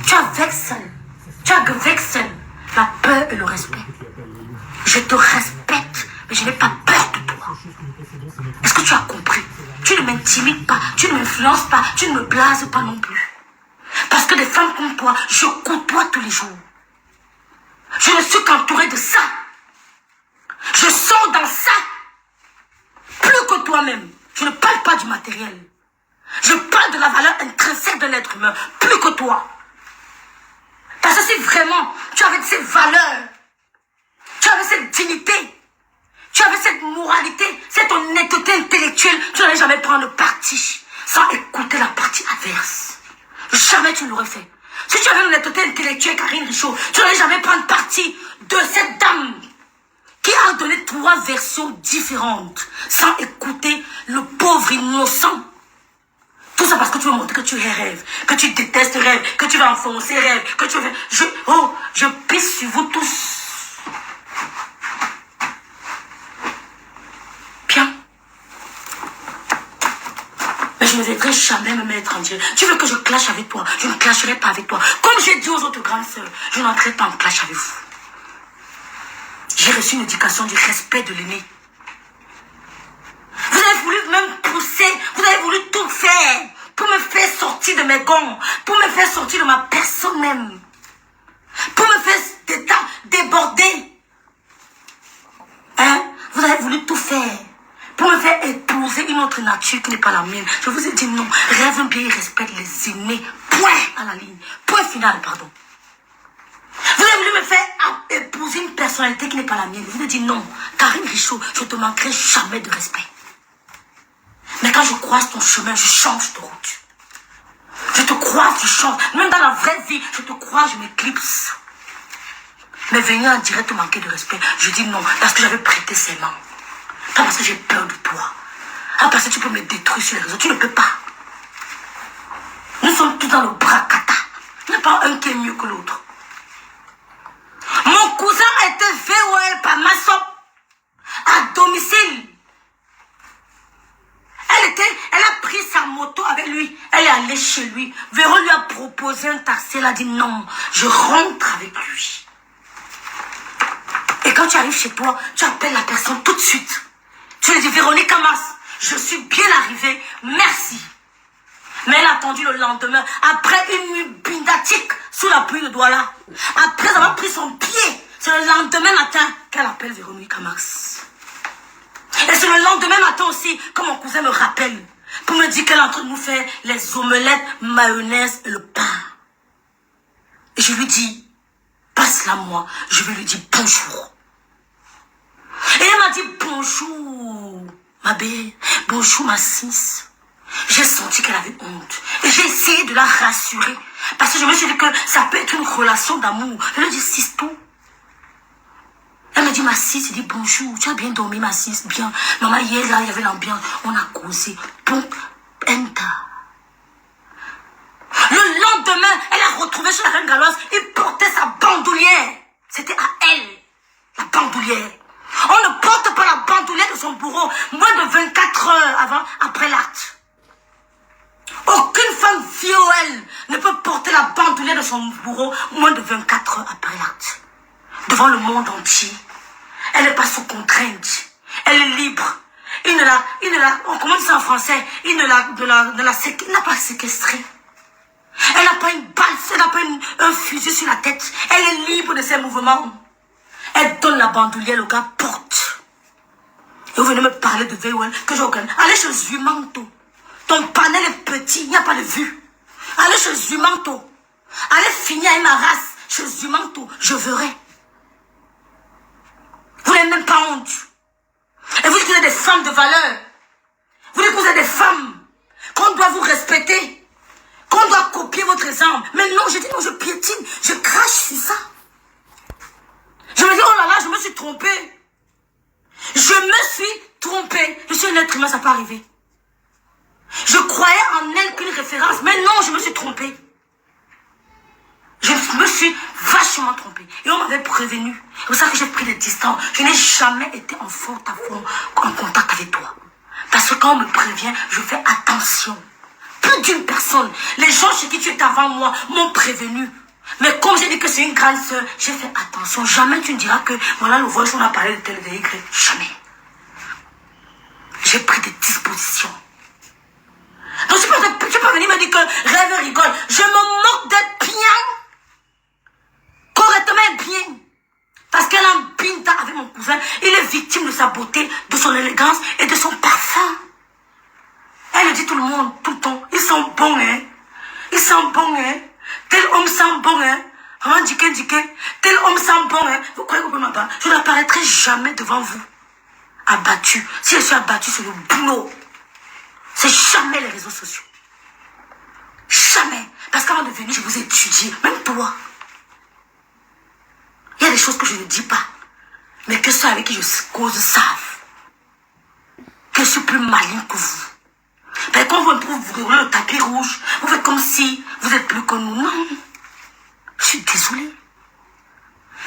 Tu as vexé. Tu as vexé la peur et le respect. Je te respecte, mais je n'ai pas peur de toi. Est-ce que tu as compris? Tu ne m'intimides pas, tu ne m'influences pas, tu ne me blases pas non plus. Parce que des femmes comme toi, je côtoie tous les jours. Je ne suis qu'entourée de ça. Je sors dans ça. Plus que toi-même. Je ne parle pas du matériel. Je parle de la valeur intrinsèque de l'être humain. Plus que toi. Parce que si vraiment tu avais ces valeurs, tu avais cette dignité, tu avais cette moralité, cette honnêteté intellectuelle, tu n'allais jamais prendre parti sans écouter la partie adverse. Jamais tu ne l'aurais fait. Si tu avais une honnêteté intellectuelle, Karine Richaud, tu n'allais jamais prendre parti de cette dame qui a donné 3 versions différentes sans écouter le pauvre innocent. Tout ça parce que tu veux montrer que tu es rêve, que tu détestes rêve, que tu vas enfoncer rêve, que tu veux... je pisse sur vous tous. Bien. Mais je ne vais jamais me mettre en Dieu. Tu veux que je clash avec toi? Je ne clasherai pas avec toi. Comme j'ai dit aux autres grandes sœurs, je n'entrerai pas en clash avec vous. J'ai reçu une éducation du respect de l'aîné. Vous avez voulu même pousser, vous avez voulu tout faire pour me faire sortir de mes gonds, pour me faire sortir de ma personne même, pour me faire déborder. Hein? Vous avez voulu tout faire pour me faire épouser une autre nature qui n'est pas la mienne. Je vous ai dit non, rêve bien et respecte les aînés. Point à la ligne. Point final, pardon. Vous avez voulu me faire épouser une personnalité qui n'est pas la mienne. Je vous ai dit non, Karine Richaud, je ne te manquerai jamais de respect. Mais quand je croise ton chemin, je change de route. Je te croise, je change. Même dans la vraie vie, je te croise, je m'éclipse. Mais venir en direct te manquer de respect, je dis non, parce que j'avais prêté serment. Pas parce que j'ai peur de toi. Ah, parce que tu peux me détruire sur les réseaux. Tu ne peux pas. Nous sommes tous dans le bracata. Il n'y a pas un qui est mieux que l'autre. Mon cousin a été VOL par Massop à domicile. Elle a pris sa moto avec lui. Elle est allée chez lui. Véro lui a proposé un taxi. Elle a dit non, je rentre avec lui. Et quand tu arrives chez toi, tu appelles la personne tout de suite. Tu lui dis Véronique Amas, je suis bien arrivée, merci. Mais elle a attendu le lendemain, après une nuit bindatique sous la pluie de Douala. Après avoir pris son pied, c'est le lendemain matin qu'elle appelle Véronique Amas. Et c'est le lendemain matin aussi que mon cousin me rappelle pour me dire qu'elle est en train de nous faire les omelettes, mayonnaise et le pain. Et je lui dis, passe-la moi, je vais lui dire bonjour. Et elle m'a dit bonjour, ma belle, bonjour ma sis. J'ai senti qu'elle avait honte. Et j'ai essayé de la rassurer. Parce que je me suis dit que ça peut être une relation d'amour. Je lui ai dit, sis, tout. Elle me dit, ma sis, elle dit bonjour, tu as bien dormi, ma sis, bien. Maman, hier, là, il y avait l'ambiance, on a causé. Bon, enta. Le lendemain, elle a retrouvé chez la reine Galoise, il portait sa bandoulière. C'était à elle, la bandoulière. On ne porte pas la bandoulière de son bourreau moins de 24 heures après l'acte. Aucune femme viole ne peut porter la bandoulière de son bourreau moins de 24 heures après l'acte. Devant le monde entier. Elle n'est pas sous contrainte. Elle est libre. Comment on dit ça en français? Il n'a pas séquestré. Elle n'a pas une balle, elle n'a pas un fusil sur la tête. Elle est libre de ses mouvements. Elle donne la bandoulière, le gars porte. Et vous venez me parler de VOL que je regarde. Allez chez Zumanto. Ton panel est petit, il n'y a pas de vue. Allez chez Zumanto. Allez finir avec ma race chez Zumanto. Je verrai. Vous n'avez même pas honte. Et vous dites que vous êtes des femmes de valeur. Vous dites que vous êtes des femmes. Qu'on doit vous respecter. Qu'on doit copier votre exemple. Mais non, je dis non, je piétine. Je crache sur ça. Je me dis, oh là là, je me suis trompée. Je me suis trompée. Je suis un être humain, ça peut arriver. Je croyais en elle qu'une référence. Mais non, je me suis trompée. Je me suis vachement trompée. Et on m'avait prévenu. C'est pour ça que j'ai pris des distances. Je n'ai jamais été en en contact avec toi. Parce que quand on me prévient, je fais attention. plus d'une personne. Les gens chez qui tu étais avant moi m'ont prévenu. Mais comme j'ai dit que c'est une grande sœur, j'ai fait attention. Jamais tu ne diras que voilà le voice, on a parlé de tel de Y. Jamais. J'ai pris des dispositions. Donc tu peux venir me dire que rêve et rigole. Je me moque d'être bien. Correctement et bien. Parce qu'elle a un pinta avec mon cousin. Il est victime de sa beauté, de son élégance et de son parfum. Elle le dit tout le monde, tout le temps. Ils sont bons, hein. Ils sont bons, hein. Tel homme sent bon, hein. Maman dit tel homme sent bon, hein. Vous croyez que vous pouvez m'abattre? Je n'apparaîtrai jamais devant vous. Abattu. Si je suis abattu, c'est le boulot. C'est jamais les réseaux sociaux. Jamais. Parce qu'avant de venir, je vous ai étudié. Même toi. Il y a des choses que je ne dis pas. Mais que ceux avec qui je cause savent. Que je suis plus maligne que vous. Mais quand vous roulez le tapis rouge, vous faites comme si vous êtes plus que nous. Non. Je suis désolée.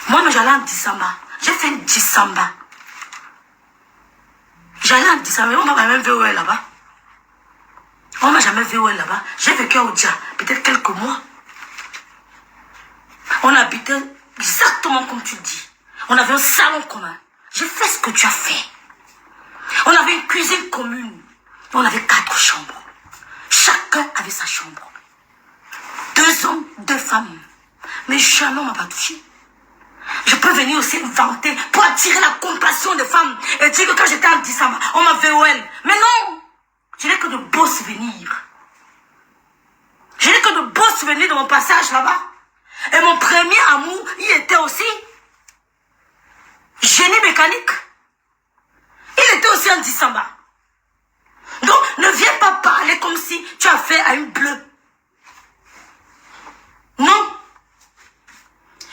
Moi, mais j'allais en Dissamba. J'ai fait une Dissamba. J'allais en Dissamba. On m'a même VOL là-bas. On m'a jamais VOL là-bas. J'ai vécu à Odia. Peut-être quelques mois. On habitait exactement comme tu le dis. On avait un salon commun. J'ai fait ce que tu as fait. On avait une cuisine commune. On avait 4 chambres. Chacun avait sa chambre. 2 hommes, 2 femmes. Mais jamais on ne m'a pas touché. Je peux venir aussi vanter pour attirer la compassion des femmes et dire que quand j'étais en Dissamba, on m'a VOL. Mais non! Je n'ai que de beaux souvenirs. Je n'ai que de beaux souvenirs de mon passage là-bas. Et mon premier amour, il était aussi génie mécanique. Il était aussi en Dissamba. Donc, ne viens pas parler comme si tu as fait à une bleue. Non.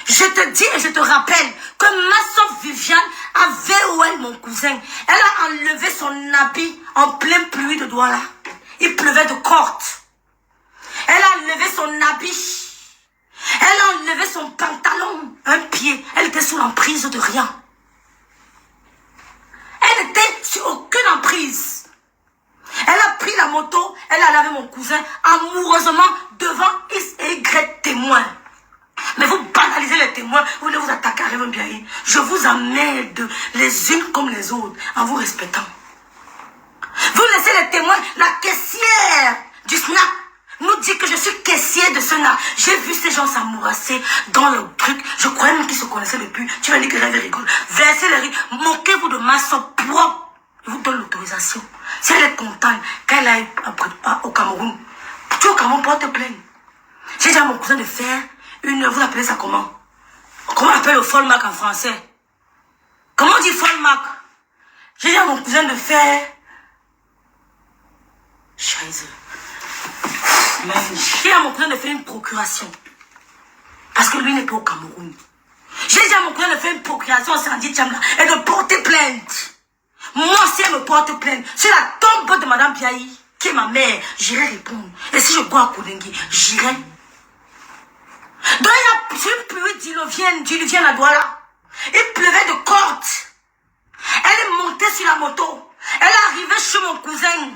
Je te dis et je te rappelle que ma soeur Viviane a VOL mon cousin. Elle a enlevé son habit en pleine pluie de Douala. Il pleuvait de cordes. Elle a enlevé son habit. Elle a enlevé son pantalon. Un pied. Elle était sous l'emprise de rien. Elle n'était sur aucune emprise. Elle a pris la moto. Elle a lavé mon cousin amoureusement devant X et Y témoins. Mais vous banalisez les témoins, vous voulez vous attaquer à Rêve Biaï. Je vous emmerde les unes comme les autres en vous respectant. Vous laissez les témoins, la caissière du SNAP nous dit que je suis caissière de ce SNAP. J'ai vu ces gens s'amourasser dans le truc. Je croyais même qu'ils se connaissaient depuis. Tu m'as dit que Rêve rigole. Versez les riz. Moquez-vous de ma soeur propre. Je vous donne l'autorisation. Si elle est contente, qu'elle aille au Cameroun. Tu es au Cameroun, porte plainte. J'ai dit à mon cousin de faire vous appelez ça comment? Comment on appelle le fallback en français? Comment on dit fallback? J'ai dit à mon cousin de faire... Scheiße. J'ai dit à mon cousin de faire une procuration. Parce que lui n'est pas au Cameroun. J'ai dit à mon cousin de faire une procuration au Sandi Tchamla et de porter plainte. Moi, si elle me porte plainte, sur la tombe de Madame Biaï, qui est ma mère, j'irai répondre. Et si je bois à Koudengi, j'irai. Donc il y a une pluie diluvienne à Douala. Il pleuvait de cordes. Elle est montée sur la moto. Elle est arrivée chez mon cousin.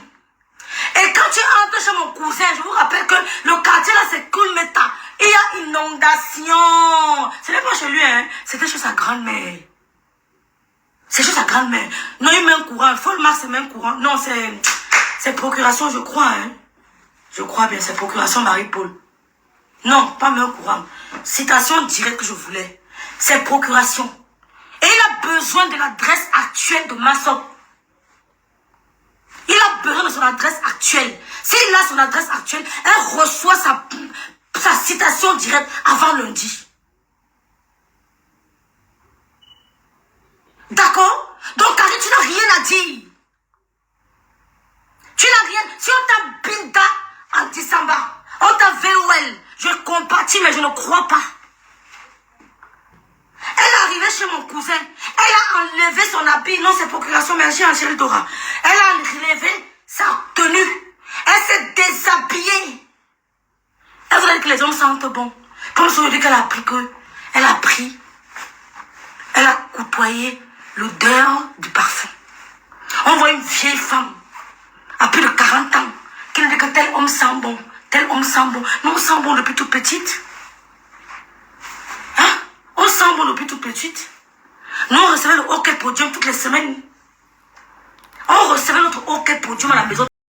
Et quand tu entres chez mon cousin, je vous rappelle que le quartier là c'est Kulmeta. Il y a inondation. Ce n'est pas chez lui, hein. C'était chez sa grand-mère. C'est chez sa grand-mère. Non, il met un courant. Folmark, c'est même courant. Non, c'est procuration, je crois, hein. Je crois bien, c'est procuration Marie-Paul. Non, pas même courant. Citation directe que je voulais. C'est procuration. Et il a besoin de l'adresse actuelle de Massop. Il a besoin de son adresse actuelle. S'il a son adresse actuelle, elle reçoit sa citation directe avant lundi. D'accord? Donc, Karine, tu n'as rien à dire. Tu n'as rien. Si on t'a binda en Dissamba, on t'a VOL, je compatis, mais je ne crois pas. Elle est arrivée chez mon cousin. Elle a enlevé son habit. Non, c'est procuration, mais j'ai Angèle Dora. Elle a enlevé sa tenue. Elle s'est déshabillée. Elle voudrait que les hommes sentent bon. Comme si on dit qu'elle a appris que... Elle a côtoyé l'odeur du parfum. On voit une vieille femme, à plus de 40 ans, qui nous dire que tel homme sent bon. Tel homme sent bon. Nous, on sent bon depuis toute petite. Hein? On sent bon depuis toute petite. Nous, on recevait le hockey podium toutes les semaines. On recevait notre hockey podium à la maison.